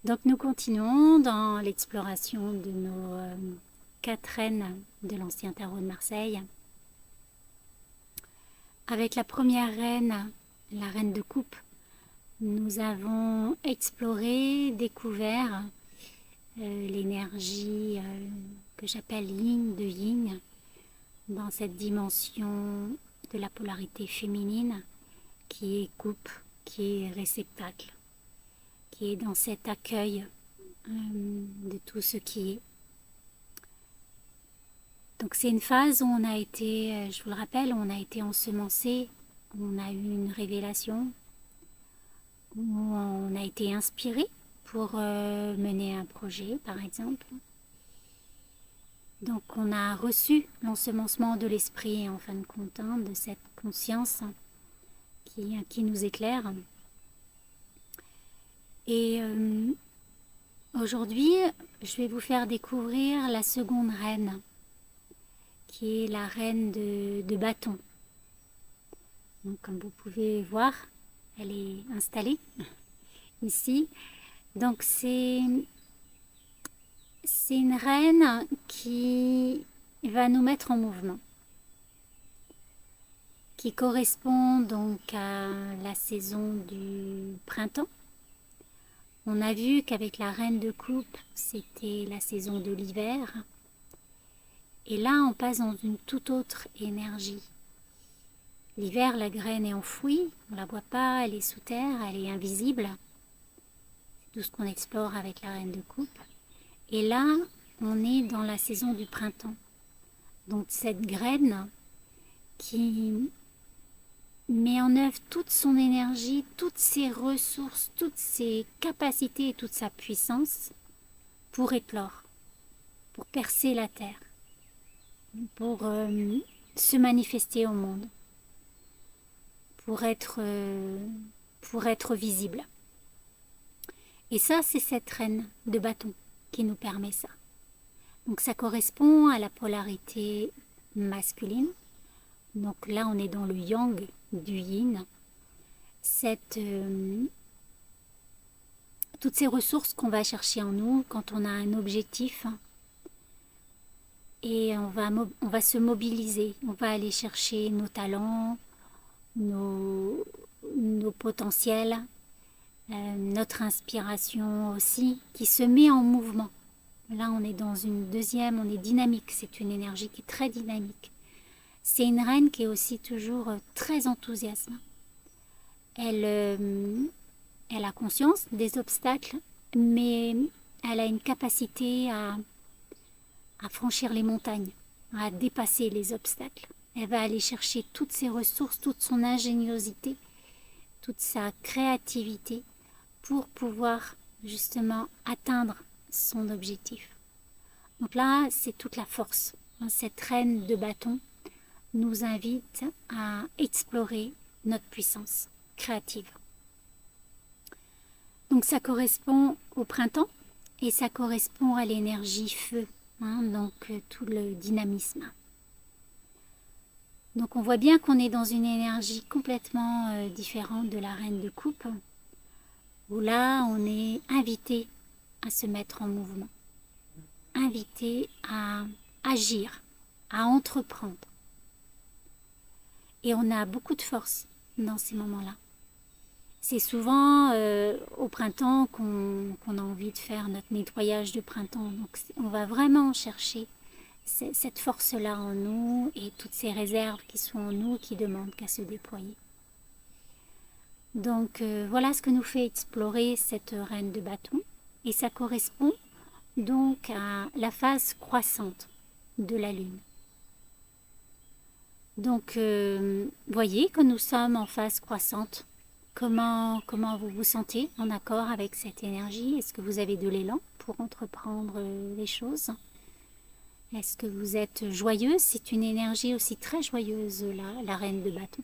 Donc nous continuons dans l'exploration de nos 4 reines de l'ancien tarot de Marseille. Avec la première reine, la reine de coupe, nous avons exploré, découvert l'énergie que j'appelle yin de yin, dans cette dimension de la polarité féminine qui est coupe, qui est réceptacle, qui est dans cet accueil de tout ce qui est. Donc c'est une phase où on a été, je vous le rappelle, on a été ensemencé, on a eu une révélation, où on a été inspiré pour mener un projet par exemple. Donc on a reçu l'ensemencement de l'esprit en fin de compte, de cette conscience qui nous éclaire. Et aujourd'hui, je vais vous faire découvrir la seconde reine, qui est la reine de bâton. Donc, comme vous pouvez voir, elle est installée ici. Donc c'est une reine qui va nous mettre en mouvement, qui correspond donc à la saison du printemps. On a vu qu'avec la reine de coupe, c'était la saison de l'hiver. Et là, on passe dans une toute autre énergie. L'hiver, la graine est enfouie, on ne la voit pas, elle est sous terre, elle est invisible. C'est tout ce qu'on explore avec la reine de coupe. Et là, on est dans la saison du printemps. Donc cette graine qui met en œuvre toute son énergie, toutes ses ressources, toutes ses capacités et toute sa puissance pour éclore, pour percer la terre, pour se manifester au monde, pour être visible. Et ça, c'est cette reine de bâton qui nous permet ça. Donc ça correspond à la polarité masculine. Donc là, on est dans le yang du yin. Toutes ces ressources qu'on va chercher en nous quand on a un objectif. Et on va se mobiliser. On va aller chercher nos talents, nos potentiels, notre inspiration aussi, qui se met en mouvement. Là, on est dans une deuxième, on est dynamique. C'est une énergie qui est très dynamique. C'est une reine qui est aussi toujours très enthousiaste. Elle a conscience des obstacles, mais elle a une capacité à franchir les montagnes, à dépasser les obstacles. Elle va aller chercher toutes ses ressources, toute son ingéniosité, toute sa créativité pour pouvoir justement atteindre son objectif. Donc là, c'est toute la force. Cette reine de bâton nous invite à explorer notre puissance créative. Donc ça correspond au printemps et ça correspond à l'énergie feu, donc tout le dynamisme. Donc on voit bien qu'on est dans une énergie complètement différente de la reine de coupe, où là on est invité à se mettre en mouvement, invité à agir, à entreprendre. Et on a beaucoup de force dans ces moments-là. C'est souvent au printemps qu'on a envie de faire notre nettoyage de printemps. Donc on va vraiment chercher cette force-là en nous et toutes ces réserves qui sont en nous qui demandent qu'à se déployer. Donc voilà ce que nous fait explorer cette reine de bâton. Et ça correspond donc à la phase croissante de la lune. Donc, voyez que nous sommes en phase croissante. Comment vous vous sentez en accord avec cette énergie? Est-ce que vous avez de l'élan pour entreprendre les choses? Est-ce que vous êtes joyeuse? C'est une énergie aussi très joyeuse, la reine de bâton.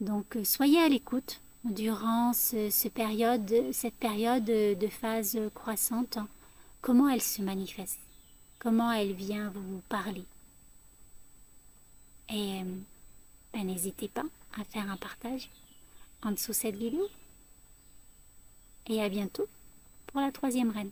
Donc, soyez à l'écoute durant cette période de phase croissante. Comment elle se manifeste? Comment elle vient vous parler? Et n'hésitez pas à faire un partage en dessous de cette vidéo. Et à bientôt pour la troisième reine.